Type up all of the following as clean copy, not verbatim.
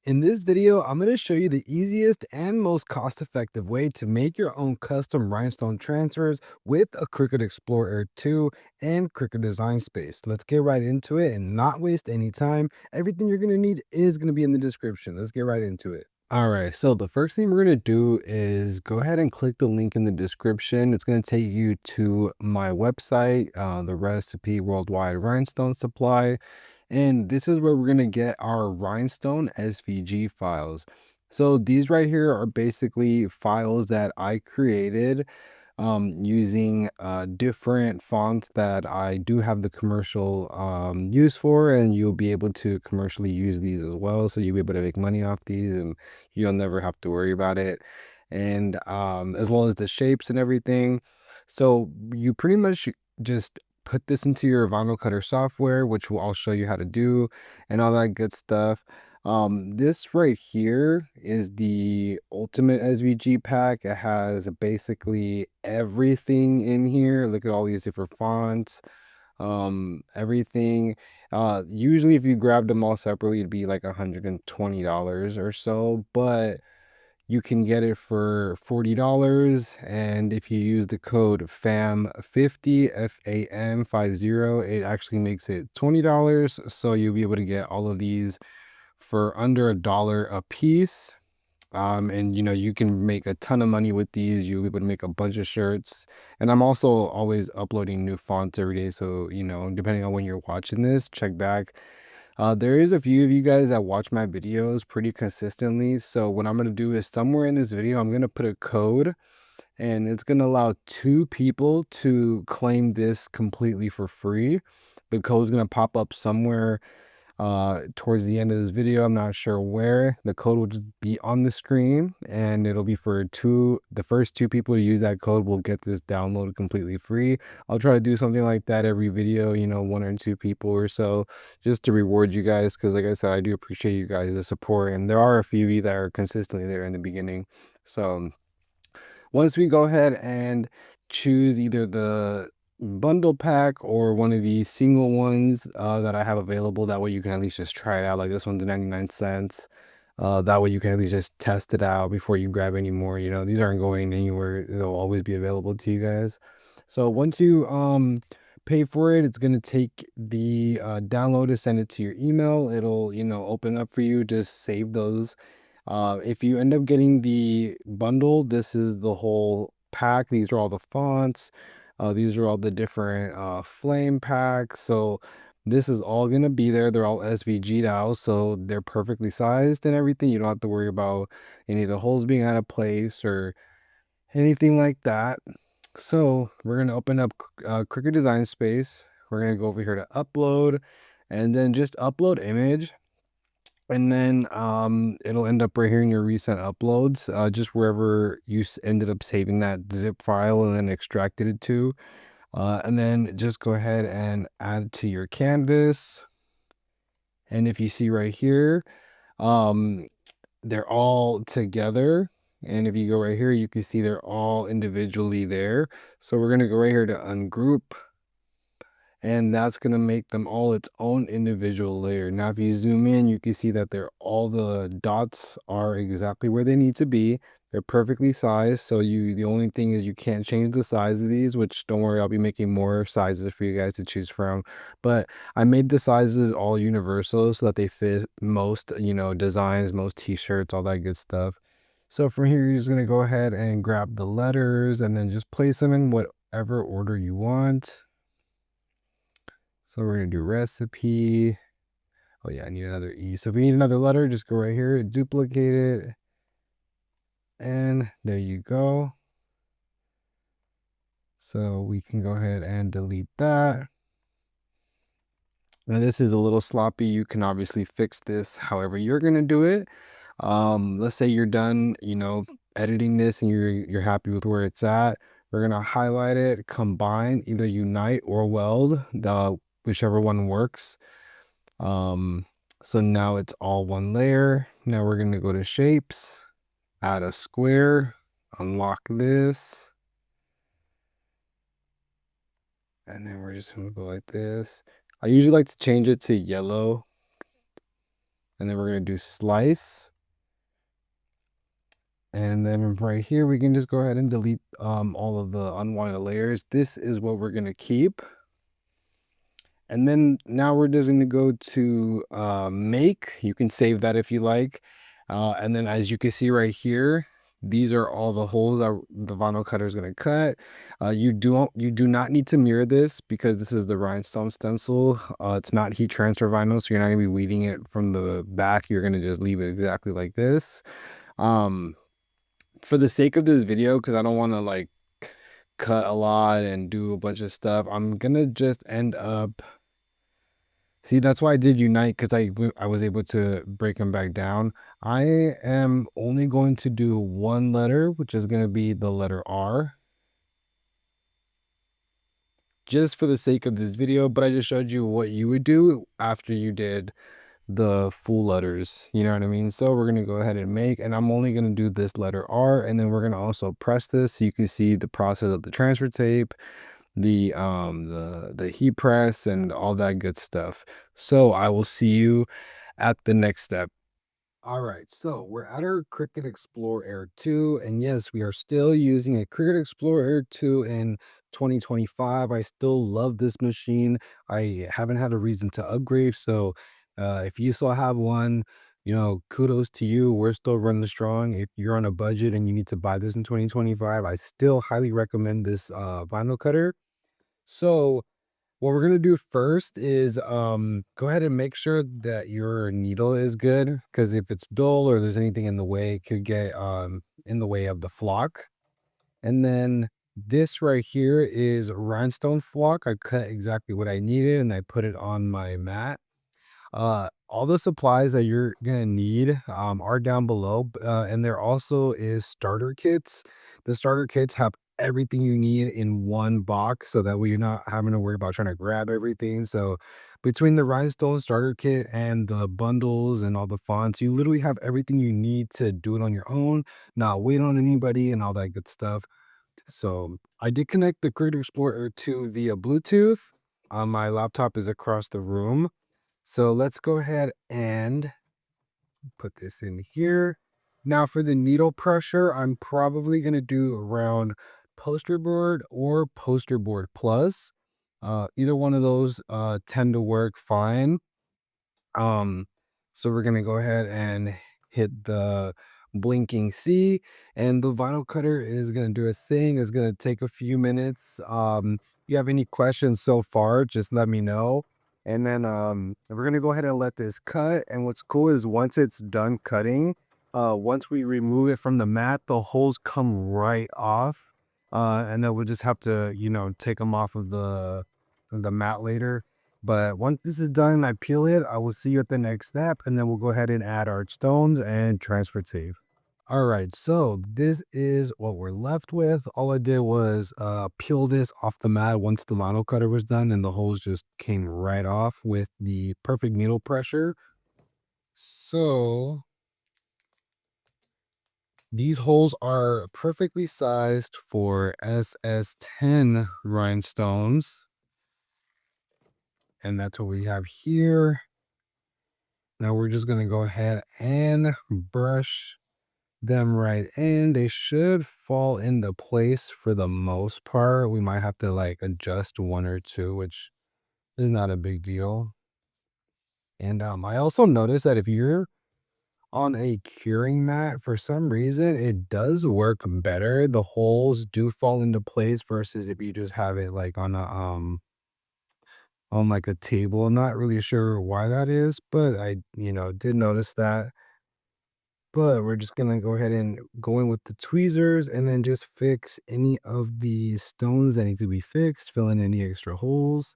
In this video, I'm going to show you the easiest and most cost-effective way to make your own custom rhinestone transfers with a Cricut Explorer 2 and Cricut Design Space. Let's get right into it and not waste any time. Everything you're going to need is going to be in the description. Let's get right into it. All right, so the first thing we're going to do is go ahead and click the link in the description. It's going to take you to my website, the Recipe Worldwide Rhinestone Supply. And this is where we're going to get our Rhinestone SVG files. So these right here are basically files that I created using different fonts that I do have the commercial use for, and you'll be able to commercially use these as well. So you'll be able to make money off these and you'll never have to worry about it. And as well as the shapes and everything. So you pretty much just put this into your vinyl cutter software, which I'll show you how to do and all that good stuff. This right here is the ultimate SVG pack. It has basically everything in here. Look at all these different fonts, everything. Usually if you grabbed them all separately, it'd be like $120 or so, but you can get it for $40, and if you use the code FAM50, FAM50, it actually makes it $20. So you'll be able to get all of these for under $1 a piece. And you know, you can make a ton of money with these. You'll be able to make a bunch of shirts. And I'm also always uploading new fonts every day, so you know, depending on when you're watching this, check back. There is a few of you guys that watch my videos pretty consistently. So what I'm going to do is somewhere in this video, I'm going to put a code, and it's going to allow 2 people to claim this completely for free. The code is going to pop up somewhere towards the end of this video. I'm not sure where. The code will just be on the screen, and it'll be for the first 2 people to use that code will get this download completely free. I'll try to do something like that every video, you know, 1 or 2 people or so, just to reward you guys, because like I said, I do appreciate you guys' the support, and there are a few of you that are consistently there in the beginning. So once we go ahead and choose either the bundle pack or one of the single ones that I have available, that way you can at least just try it out. Like this one's 99 cents. That way you can at least just test it out before you grab any more. You know, these aren't going anywhere. They'll always be available to you guys. So once you pay for it, it's going to take the download to send it to your email. It'll, you know, open up for you. Just save those. If you end up getting the bundle, this is the whole pack. These are all the fonts. These are all the different flame packs. So this is all going to be there. They're all SVG'd out, so they're perfectly sized and everything. You don't have to worry about any of the holes being out of place or anything like that. So we're going to open up Cricut Design Space. We're going to go over here to upload, and then just upload image. And then it'll end up right here in your recent uploads, just wherever you ended up saving that zip file and then extracted it to. And then just go ahead and add it to your canvas. And if you see right here, they're all together. And if you go right here, you can see they're all individually there. So we're going to go right here to ungroup, and that's going to make them all its own individual layer. Now if you zoom in, you can see that all the dots are exactly where they need to be. They're perfectly sized, so the only thing is you can't change the size of these, which don't worry, I'll be making more sizes for you guys to choose from. But I made the sizes all universal so that they fit most, you know, designs, most t-shirts, all that good stuff. So from here, you're just going to go ahead and grab the letters and then just place them in whatever order you want. So we're going to do recipe. Oh yeah, I need another E. So if you need another letter, just go right here, duplicate it. And there you go. So we can go ahead and delete that. Now this is a little sloppy. You can obviously fix this however you're going to do it. Let's say you're done, you know, editing this and you're happy with where it's at. We're going to highlight it, combine, either unite or weld, whichever one works. So now it's all one layer. Now we're going to go to shapes, add a square, unlock this, and then we're just going to go like this. I usually like to change it to yellow. and then we're going to do slice. And then right here, we can just go ahead and delete all of the unwanted layers. This is what we're going to keep. And then now we're just going to go to make. You can save that if you like. And then as you can see right here, these are all the holes that the vinyl cutter is going to cut. You do not need to mirror this because this is the rhinestone stencil. It's not heat transfer vinyl, so you're not going to be weeding it from the back. You're going to just leave it exactly like this. For the sake of this video, because I don't want to like cut a lot and do a bunch of stuff, I'm gonna just end up, see, that's why I did unite, because I was able to break them back down. I am only going to do one letter, which is going to be the letter R, just for the sake of this video, but I just showed you what you would do after you did the full letters, you know what I mean? So we're going to go ahead and make, and I'm only going to do this letter R, and then we're going to also press this so you can see the process of the transfer tape, the heat press, and all that good stuff. So I will see you at the next step. All right, so we're at our Cricut Explore Air 2, and yes, we are still using a Cricut Explore Air 2 in 2025. I still love this machine. I haven't had a reason to upgrade, so if you still have one, you know, kudos to you. We're still running strong. If you're on a budget and you need to buy this in 2025, I still highly recommend this vinyl cutter. So what we're gonna do first is go ahead and make sure that your needle is good, because if it's dull or there's anything in the way, it could get in the way of the flock. And then this right here is rhinestone flock. I cut exactly what I needed and I put it on my mat. All the supplies that you're gonna need are down below, and there also is starter kits. The starter kits have everything you need in one box, so that way you're not having to worry about trying to grab everything. So between the rhinestone starter kit and the bundles and all the fonts, you literally have everything you need to do it on your own, not wait on anybody and all that good stuff. So I did connect the Cricut Explorer 2 via Bluetooth. My laptop is across the room. So let's go ahead and put this in here. Now for the needle pressure, I'm probably going to do around Poster Board or Poster Board Plus. Either one of those tend to work fine. Um, so we're gonna go ahead and hit the blinking C, and the vinyl cutter is gonna do a thing. It's gonna take a few minutes. If you have any questions so far, just let me know. And then we're gonna go ahead and let this cut. And what's cool is once it's done cutting, once we remove it from the mat, the holes come right off. And then we'll just have to, you know, take them off of the mat later. But once this is done and I peel it, I will see you at the next step, and then we'll go ahead and add our stones and transfer tape. All right, so this is what we're left with. All I did was peel this off the mat once the vinyl cutter was done, and the holes just came right off with the perfect needle pressure. So these holes are perfectly sized for SS10 rhinestones, and that's what we have here. Now we're just going to go ahead and brush them right in. They should fall into place for the most part. We might have to like adjust one or two, which is not a big deal. And I also noticed that if you're on a curing mat, for some reason, it does work better. The holes do fall into place versus if you just have it like on like a table. I'm not really sure why that is, but I, you know, did notice that. But we're just gonna go ahead and go in with the tweezers and then just fix any of the stones that need to be fixed, fill in any extra holes.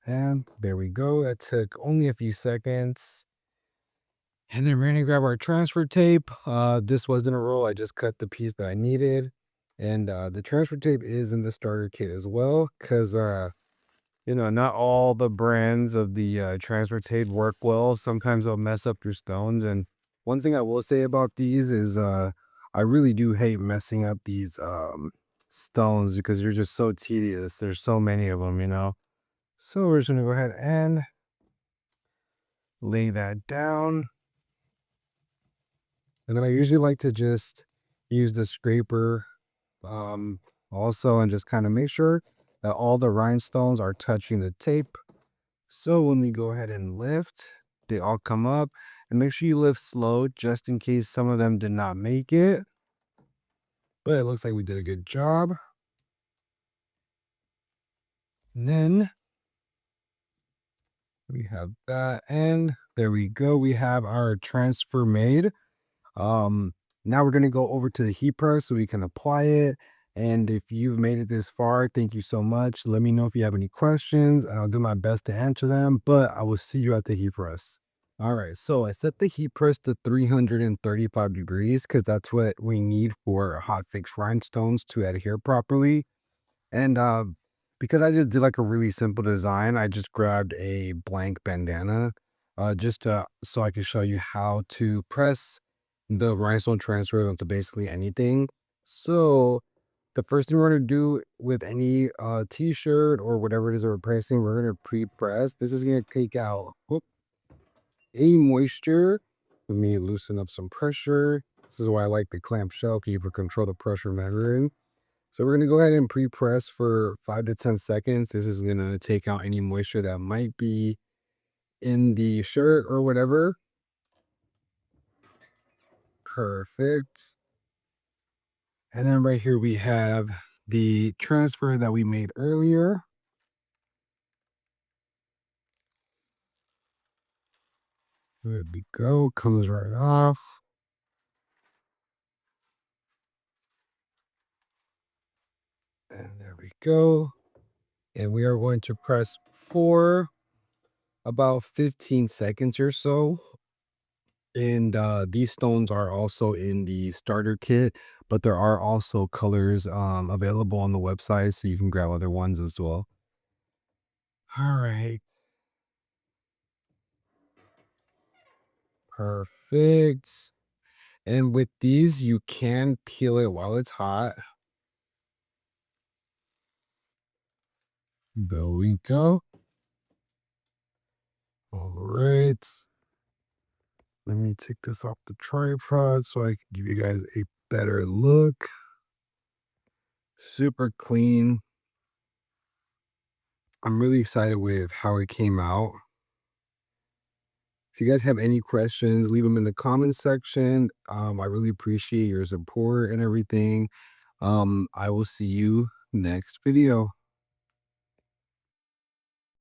And there we go. That took only a few seconds. And then we're gonna grab our transfer tape. This wasn't a roll, I just cut the piece that I needed. And the transfer tape is in the starter kit as well, because you know, not all the brands of the transfer tape work well. Sometimes they'll mess up your stones. And one thing I will say about these is I really do hate messing up these stones because they're just so tedious. There's so many of them, you know. So we're just gonna go ahead and lay that down. And then I usually like to just use the scraper also and just kind of make sure that all the rhinestones are touching the tape. So when we go ahead and lift, they all come up, and make sure you lift slow just in case some of them did not make it. But it looks like we did a good job. And then we have that, and there we go. We have our transfer made. Um, Now we're gonna go over to the heat press so we can apply it. And if you've made it this far, thank you so much. Let me know if you have any questions. I'll do my best to answer them, but I will see you at the heat press. All right, so I set the heat press to 335 degrees because that's what we need for hot fix rhinestones to adhere properly. And because I just did like a really simple design, I just grabbed a blank bandana just to so I can show you how to press the rhinestone transfer onto basically anything. So the first thing we're gonna do with any t-shirt or whatever it is that we're pressing, we're gonna pre-press. This is gonna take out any moisture. Let me loosen up some pressure. This is why I like the clamp shell, because you can control the pressure measuring. So we're gonna go ahead and pre-press for 5 to 10 seconds. This is gonna take out any moisture that might be in the shirt or whatever. Perfect. And then right here we have the transfer that we made earlier. There we go, comes right off. And there we go. And we are going to press for about 15 seconds or so. And these stones are also in the starter kit, but there are also colors available on the website, so you can grab other ones as well. All right, perfect. And with these, you can peel it while it's hot. There we go. All right. Let me take this off the tripod so I can give you guys a better look. Super clean. I'm really excited with how it came out. If you guys have any questions, leave them in the comments section. I really appreciate your support and everything. I will see you next video.